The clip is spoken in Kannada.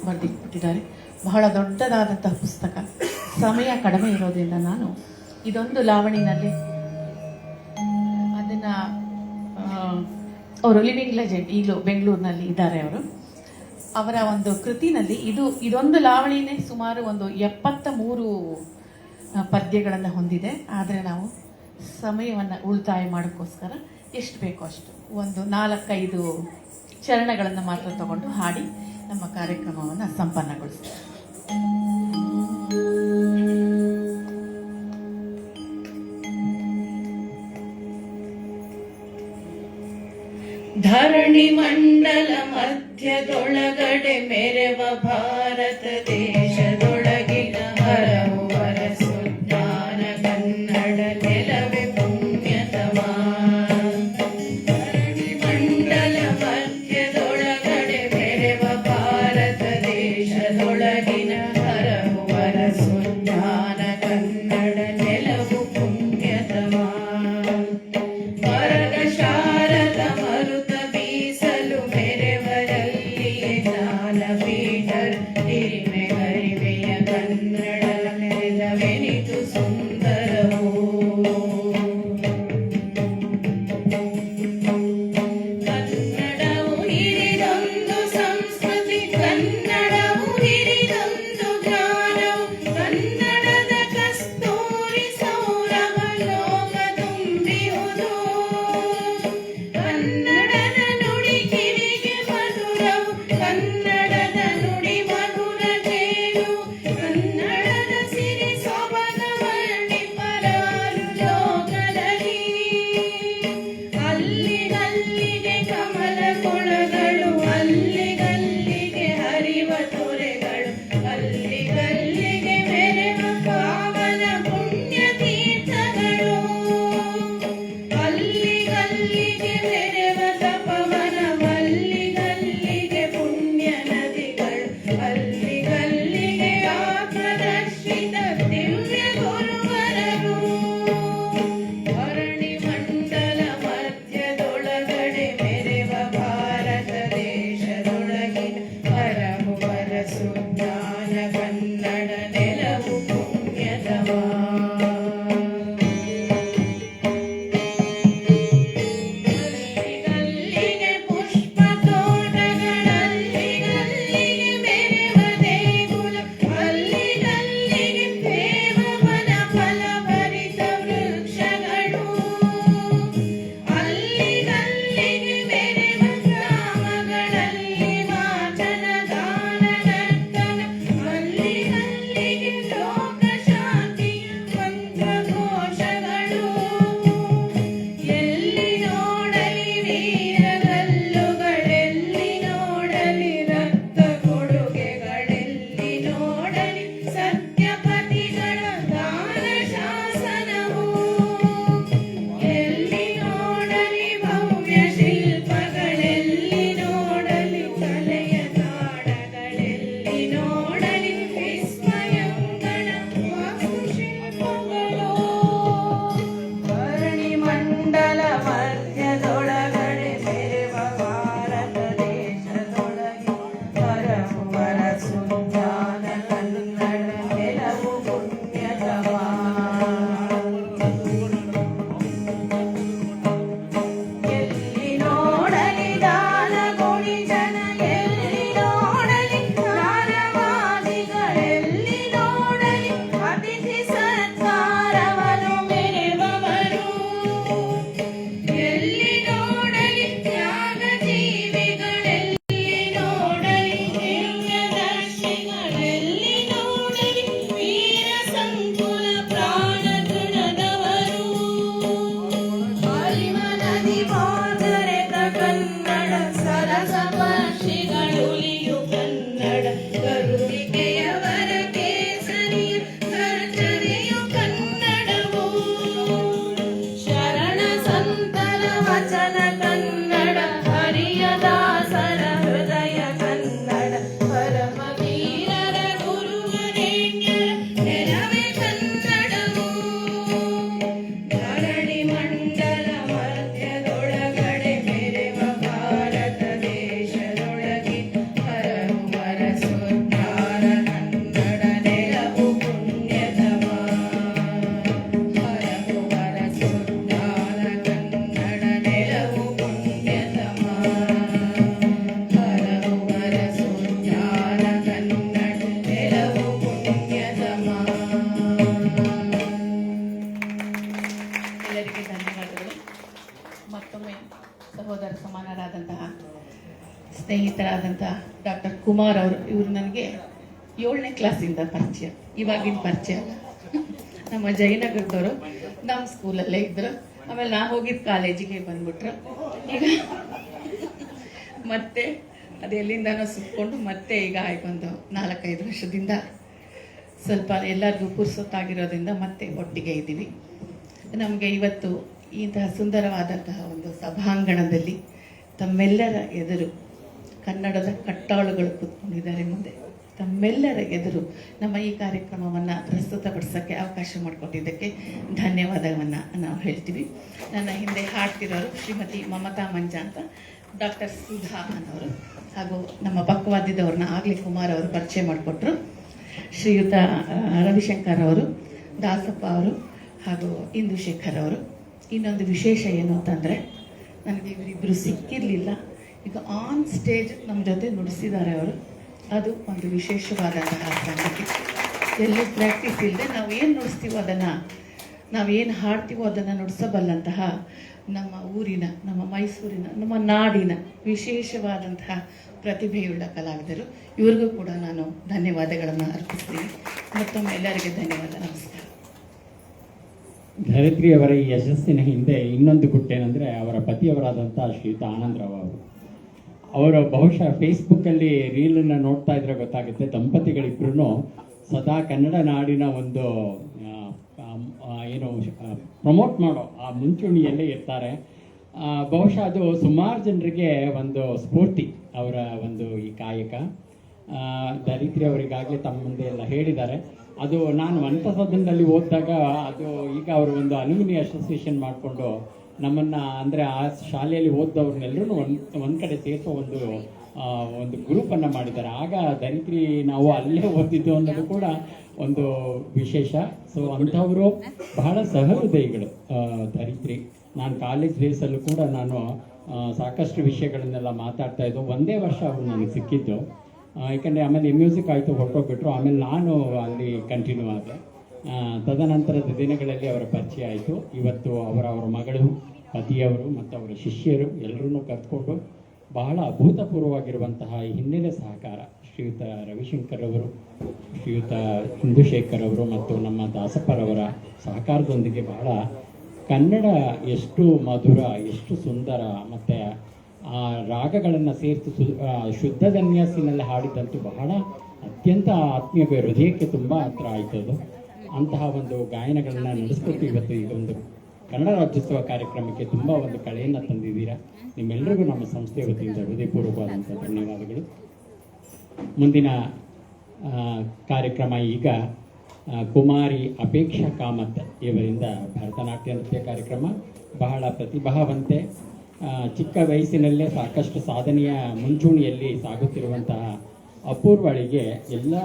ಬರೆದಿಟ್ಟಿದ್ದಾರೆ. ಬಹಳ ದೊಡ್ಡದಾದಂತಹ ಪುಸ್ತಕ. ಸಮಯ ಕಡಿಮೆ ಇರೋದ್ರಿಂದ ನಾನು ಇದೊಂದು ಲಾವಣಿನಲ್ಲಿ ಅದನ್ನ ಅವರು ಲಿವಿಂಗ್ ಲೆಜೆಂಡ್ ಈಗಲೂ ಬೆಂಗಳೂರಿನಲ್ಲಿ ಇದ್ದಾರೆ. ಅವರ ಒಂದು ಕೃತಿನಲ್ಲಿ ಇದೊಂದು ಲಾವಣಿನೇ ಸುಮಾರು ಒಂದು 73 ಪದ್ಯಗಳನ್ನು ಹೊಂದಿದೆ. ಆದರೆ ನಾವು ಸಮಯವನ್ನು ಉಳಿತಾಯ ಮಾಡೋಕ್ಕೋಸ್ಕರ ಎಷ್ಟು ಬೇಕೋ ಅಷ್ಟು ಒಂದು 4-5 ಚರಣಗಳನ್ನು ಮಾತ್ರ ತಗೊಂಡು ಹಾಡಿ ನಮ್ಮ ಕಾರ್ಯಕ್ರಮವನ್ನು ಸಂಪನ್ನಗೊಳಿಸ್ತೀವಿ. ಧರಣಿ ಮಂಡಲ ಮಧ್ಯದೊಳಗಡೆ ಮೆರೆವ ಭಾರತ ದೇಶದೊಳಗಿನ ಹರವು ವರಸು ಜ್ಞಾನ ಕನ್ನಡ ನೆಲವೇ ಪುಣ್ಯತಮ. ಧರಣಿ ಮಂಡಲ ಮಧ್ಯದೊಳಗಡೆ ಮೆರೆವ ಭಾರತ ದೇಶದೊಳಗಿನ ಹರವು ವರಸು ಜ್ಞಾನ ಕನ್ನಡ ನೆಲವು ಪುಣ್ಯತಮ. ವರದ ಶಾರದ ಮರುತ ಬೀಸಲು ಮೆರೆವರಲ್ಲಿಯೇ ಜ್ಞಾನಪೀಠರು ಹಿರಿಮೆ ಹರಿವೆಯ ಕನ್ನಡ ನೆಲವೆನಿತು ಸುಂದರವು. ಕನ್ನಡವು ಹಿರಿದೊಂದು ಸಂಸ್ಕೃತಿ, ಕನ್ನಡವು ಹಿರಿದೊಂದು ಜ್ಞಾನವು, ಕನ್ನಡದ ಕಸ್ತೂರಿ ಸೌರಭ ಲೋಕ ತುಂಬಿಯುವುದು. ಕನ್ನಡದ ನುಡಿ ಕಿವಿಗೆ ಮಧುರವು, ಕನ್ನಡದ ನುಡಿ ಮಧುರ ಜೇನು, ಕನ್ನಡದ ಸಿರಿ ಸೊಬಗ ವರ್ಣಿಪರಾರು ಲೋಕದಲ್ಲಿ. ಅಲ್ಲಿಗಲ್ಲಿಗೆ ಕಮಲ ಕೊಳಗಳು, ಅಲ್ಲಿಗಲ್ಲಿಗೆ ಹರಿವ ತೊರೆಗಳು, ಅಲ್ಲಿಗಲ್ಲಿಗೆ ಮೆರೆವ ಪಾವನ ಪುಣ್ಯ ತೀರ್ಥಗಳು, ಅಲ್ಲಿಗಲ್ಲಿಗೆ ಮೆರೆವ ತಪವನ, ಅಲ್ಲಿಗಲ್ಲಿಗೆ ಪುಣ್ಯ ನದಿಗಳು, ಅಲ್ಲಿಗಲ್ಲಿಗೆ ಆತ್ಮದರ್ಶಿತ ದಿವ್ಯ ಗುರುವರರು. ಧರಣಿ ಮಂಡಲ ಮಧ್ಯದೊಳಗಡೆ ಮೆರೆವ ಭಾರತ ದೇಶದೊಳಗಿನ ಹರವು ವರಸು ಜ್ಞಾನ ಕನ್ನಡ ನೆಲವು ಪುಣ್ಯತಮ. ಅಲ್ಲಿಗಲ್ಲಿಗೆ ಪುಷ್ಪ ತೋಟಗಳಲ್ಲಿಗಲ್ಲಿಗೆ ಮೆರೆವ ದೇಗುಲ, ಅಲ್ಲಿಗಲ್ಲಿಗೆ ಪ್ರೇಮವನ ಫಲಭರಿತ ವೃಕ್ಷಗಳು, ಅಲ್ಲಿಗಲ್ಲಿಗೆ ಮೆರೆವ ಗ್ರಾಮಗಳಲ್ಲಿ ವಾಚನ ಗಾನ ನರ್ತನ, ಅಲ್ಲಿಗಲ್ಲಿಗೆ ಲೋಕ ಶಾಂತಿಯ ಮಂತ್ರಘೋಷಗಳು. ಎಲ್ಲಿ ನೋಡಲಿ ವೀರಗಲ್ಲುಗಳೆಲ್ಲಿ ನೋಡಲಿ ರಕ್ತ ಕೊಡುಗೆಗಳೆಲ್ಲಿ ನೋಡಲಿ ಸತ್ಯಪತಿಗಳ ದಾನ ಶಾಸನವು, ಎಲ್ಲಿ ನೋಡಲಿ ಭವ್ಯ ಶಿಲ್ಪಗಳೆಲ್ಲಿ ನೋಡಲಿ ಕಲೆಯ ತಾಣಗಳೆಲ್ಲಿ ನೋಡಲಿ ವಿಸ್ಮಯಗಳ ವಾಸ್ತುಶಿಲ್ಪಗಳು. ಧರಣಿ ಮಂಡಲ ಮಧ್ಯದೊಳಗಡೆ ಮೆರೆವ ಭಾರತ ದೇಶದೊಳಗೆ ಹರವು ವರಸು ಜ್ಞಾನ ಕನ್ನಡ ನೆಲವು ಪುಣ್ಯತಮ. ಎಲ್ಲಿ ನೋಡಲಿ ದಾನ ಗುಣಿ ಜನ, ಎಲ್ಲಿ ನೋಡಲಿ ಜ್ಞಾನವಾದಿಗಳೆಲ್ಲಿ ನೋಡಲಿ ಅತಿಥಿ ಸತ್ಕಾರವನ್ನು ಮೆರೆವವರು, ಎಲ್ಲಿ ನೋಡಲಿ ತ್ಯಾಗ ಜೀವಿಗಳೆಲ್ಲಿ ನೋಡಲಿ ದಿವ್ಯ ಕುಮಾರ್ ಅವರು, ಇವರು ನನಗೆ 7ನೇ ಕ್ಲಾಸಿಂದ ಪರಿಚಯ, ಇವಾಗಿನ ಪರಿಚಯ ಅಲ್ಲ. ನಮ್ಮ ಜಯನಗರದವರು, ನಮ್ಮ ಸ್ಕೂಲಲ್ಲೇ ಇದ್ರು. ಆಮೇಲೆ ನಾ ಹೋಗಿದ್ದ ಕಾಲೇಜಿಗೆ ಬಂದ್ಬಿಟ್ರು. ಈಗ ಮತ್ತೆ ಅದು ಎಲ್ಲಿಂದನೋ ಸುತ್ಕೊಂಡು ಮತ್ತೆ ಈಗ ಒಂದು 4-5 ವರ್ಷದಿಂದ ಸ್ವಲ್ಪ ಎಲ್ಲರಿಗೂ ಪುರ್ಸೊತ್ತಾಗಿರೋದ್ರಿಂದ ಮತ್ತೆ ಒಟ್ಟಿಗೆ ಇದ್ದೀವಿ. ನಮಗೆ ಇವತ್ತು ಇಂತಹ ಸುಂದರವಾದಂತಹ ಒಂದು ಸಭಾಂಗಣದಲ್ಲಿ ತಮ್ಮೆಲ್ಲರ ಎದುರು ಕನ್ನಡದ ಕಟ್ಟಾಳುಗಳು ಕೂತ್ಕೊಂಡಿದ್ದಾರೆ ಮುಂದೆ. ತಮ್ಮೆಲ್ಲರ ಎದುರು ನಮ್ಮ ಈ ಕಾರ್ಯಕ್ರಮವನ್ನು ಪ್ರಸ್ತುತಪಡಿಸೋಕ್ಕೆ ಅವಕಾಶ ಮಾಡಿಕೊಟ್ಟಿದ್ದಕ್ಕೆ ಧನ್ಯವಾದವನ್ನು ನಾವು ಹೇಳ್ತೀವಿ. ನನ್ನ ಹಿಂದೆ ಹಾಡ್ತಿರೋರು ಶ್ರೀಮತಿ ಮಮತಾ ಮಂಜ ಅಂತ, ಡಾಕ್ಟರ್ ಸುಧಾ ಅನ್ನೋರು, ಹಾಗೂ ನಮ್ಮ ಪಕ್ಕವಾದ್ಯದವ್ರನ್ನ ಆಗಲೇ ಕುಮಾರ್ ಅವರು ಪರಿಚಯ ಮಾಡಿಕೊಟ್ರು, ಶ್ರೀಯುತ ರವಿಶಂಕರ್ ಅವರು, ದಾಸಪ್ಪ ಅವರು ಹಾಗೂ ಇಂದುಶೇಖರ್ ಅವರು. ಇನ್ನೊಂದು ವಿಶೇಷ ಏನು ಅಂತಂದರೆ, ನನಗೆ ಇವರಿಬ್ಬರು ಸಿಕ್ಕಿರಲಿಲ್ಲ, ಈಗ ಆನ್ ಸ್ಟೇಜ್ ನಮ್ಮ ಜೊತೆ ನುಡಿಸಿದ್ದಾರೆ ಅವರು. ಅದು ಒಂದು ವಿಶೇಷವಾದಂತಹ ಸಂಗತಿ. ಎಲ್ಲೂ ಪ್ರಾಕ್ಟೀಸ್ ಇಲ್ಲದೆ ನಾವು ಏನು ನುಡಿಸ್ತೀವೋ ಅದನ್ನು, ನಾವೇನು ಹಾಡ್ತೀವೋ ಅದನ್ನು ನುಡಿಸಬಲ್ಲಂತಹ ನಮ್ಮ ಊರಿನ, ನಮ್ಮ ಮೈಸೂರಿನ, ನಮ್ಮ ನಾಡಿನ ವಿಶೇಷವಾದಂತಹ ಪ್ರತಿಭೆಯುಳ್ಳ ಕಲಾವಿದರು. ಇವ್ರಿಗೂ ಕೂಡ ನಾನು ಧನ್ಯವಾದಗಳನ್ನು ಅರ್ಪಿಸ್ತೀನಿ. ಮತ್ತೊಮ್ಮೆ ಎಲ್ಲರಿಗೆ ಧನ್ಯವಾದ, ನಮಸ್ಕಾರ. ಧರಿತ್ರಿ ಅವರ ಈ ಯಶಸ್ಸಿನ ಹಿಂದೆ ಇನ್ನೊಂದು ಗುಟ್ಟೇನೆಂದರೆ ಅವರ ಪತಿಯವರಾದಂಥ ಶ್ರೀಯುತ ಆನಂದರಾವ್ ಅವರು ಬಹುಶಃ ಫೇಸ್ಬುಕ್ಕಲ್ಲಿ ರೀಲನ್ನು ನೋಡ್ತಾ ಇದ್ರೆ ಗೊತ್ತಾಗುತ್ತೆ, ದಂಪತಿಗಳಿಬ್ಬರೂ ಸದಾ ಕನ್ನಡ ನಾಡಿನ ಒಂದು ಏನು ಪ್ರಮೋಟ್ ಮಾಡೋ ಆ ಮುಂಚೂಣಿಯಲ್ಲೇ ಇರ್ತಾರೆ. ಬಹುಶಃ ಅದು ಸುಮಾರು ಜನರಿಗೆ ಒಂದು ಸ್ಫೂರ್ತಿ, ಅವರ ಒಂದು ಈ ಕಾಯಕ. ಧರಿತ್ರಿ ಅವರಿಗಾಗಲೇ ತಮ್ಮ ಮುಂದೆ ಎಲ್ಲ ಹೇಳಿದ್ದಾರೆ. ಅದು ನಾನು ಸದನದಲ್ಲಿ ಓದಿದಾಗ ಅದು ಈಗ ಅವರು ಒಂದು ಅಲ್ಯೂಮಿನಿ ಅಸೋಸಿಯೇಷನ್ ಮಾಡಿಕೊಂಡು ನಮ್ಮನ್ನು, ಅಂದರೆ ಆ ಶಾಲೆಯಲ್ಲಿ ಓದಿದವ್ರನ್ನೆಲ್ಲರೂ ಒಂದು ಕಡೆ ಸೇರಿಸೋ ಒಂದು ಗ್ರೂಪನ್ನು ಮಾಡಿದ್ದಾರೆ. ಆಗ ಧರಿತ್ರಿ ನಾವು ಅಲ್ಲೇ ಓದಿದ್ದು ಅನ್ನೋದು ಕೂಡ ಒಂದು ವಿಶೇಷ. ಸೊ ಅಂಥವರು ಬಹಳ ಸಹೃದಯಿಗಳು ಧರಿತ್ರಿ. ನಾನು ಕಾಲೇಜ್ ಡೇಸಲ್ಲೂ ಕೂಡ ನಾನು ಸಾಕಷ್ಟು ವಿಷಯಗಳನ್ನೆಲ್ಲ ಮಾತಾಡ್ತಾ ಇದ್ದು. ಒಂದೇ ವರ್ಷ ಅವರು ನನಗೆ ಸಿಕ್ಕಿದ್ದು, ಯಾಕಂದರೆ ಆಮೇಲೆ ಮ್ಯೂಸಿಕ್ ಆಯಿತು, ಹೊರಟೋಗ್ಬಿಟ್ರು. ಆಮೇಲೆ ನಾನು ಅಲ್ಲಿ ಕಂಟಿನ್ಯೂ ಆದೆ. ತದನಂತರದ ದಿನಗಳಲ್ಲಿ ಅವರ ಪರಿಚಯ ಆಯಿತು. ಇವತ್ತು ಅವರ ಮಗಳು, ಪತಿಯವರು ಮತ್ತು ಅವರ ಶಿಷ್ಯರು ಎಲ್ಲರನ್ನೂ ಕರೆದುಕೊಂಡು ಬಹಳ ಅಭೂತಪೂರ್ವವಾಗಿರುವಂತಹ ಹಿನ್ನೆಲೆ ಸಹಕಾರ ಶ್ರೀಯುತ ರವಿಶಂಕರ್ ಅವರು, ಶ್ರೀಯುತ ಇಂದುಶೇಖರ್ ಅವರು ಮತ್ತು ನಮ್ಮ ದಾಸಪ್ಪರವರ ಸಹಕಾರದೊಂದಿಗೆ ಬಹಳ ಕನ್ನಡ ಎಷ್ಟು ಮಧುರ, ಎಷ್ಟು ಸುಂದರ, ಮತ್ತು ಆ ರಾಗಗಳನ್ನು ಸೇರಿಸಿ ಶುದ್ಧ ಧನ್ಯಾಸಿನಲ್ಲಿ ಹಾಡಿದಂತೂ ಬಹಳ ಅತ್ಯಂತ ಆತ್ಮೀಯ, ಹೃದಯಕ್ಕೆ ತುಂಬ ಹತ್ರ ಆಯ್ತದು. ಅಂತಹ ಒಂದು ಗಾಯನಗಳನ್ನು ನಡೆಸ್ಕೊಟ್ಟು ಇವತ್ತು ಈಗ ಒಂದು ಕನ್ನಡ ರಾಜ್ಯೋತ್ಸವ ಕಾರ್ಯಕ್ರಮಕ್ಕೆ ತುಂಬ ಒಂದು ಕಳೆಯನ್ನು ತಂದಿದ್ದೀರಾ. ನಿಮ್ಮೆಲ್ಲರಿಗೂ ನಮ್ಮ ಸಂಸ್ಥೆಯ ವತಿಯಿಂದ ಹೃದಯಪೂರ್ವಕವಾದಂಥ ಧನ್ಯವಾದಗಳು. ಮುಂದಿನ ಕಾರ್ಯಕ್ರಮ ಈಗ ಕುಮಾರಿ ಅಪೇಕ್ಷಾ ಕಾಮತ್ ಇವರಿಂದ ಭರತನಾಟ್ಯ ನೃತ್ಯ ಕಾರ್ಯಕ್ರಮ. ಬಹಳ ಪ್ರತಿಭಾವಂತೆ, ಚಿಕ್ಕ ವಯಸ್ಸಿನಲ್ಲೇ ಸಾಕಷ್ಟು ಸಾಧನೆಯ ಮುಂಚೂಣಿಯಲ್ಲಿ ಸಾಗುತ್ತಿರುವಂತಹ ಅಪೂರ್ವಳಿಗೆ ಎಲ್ಲ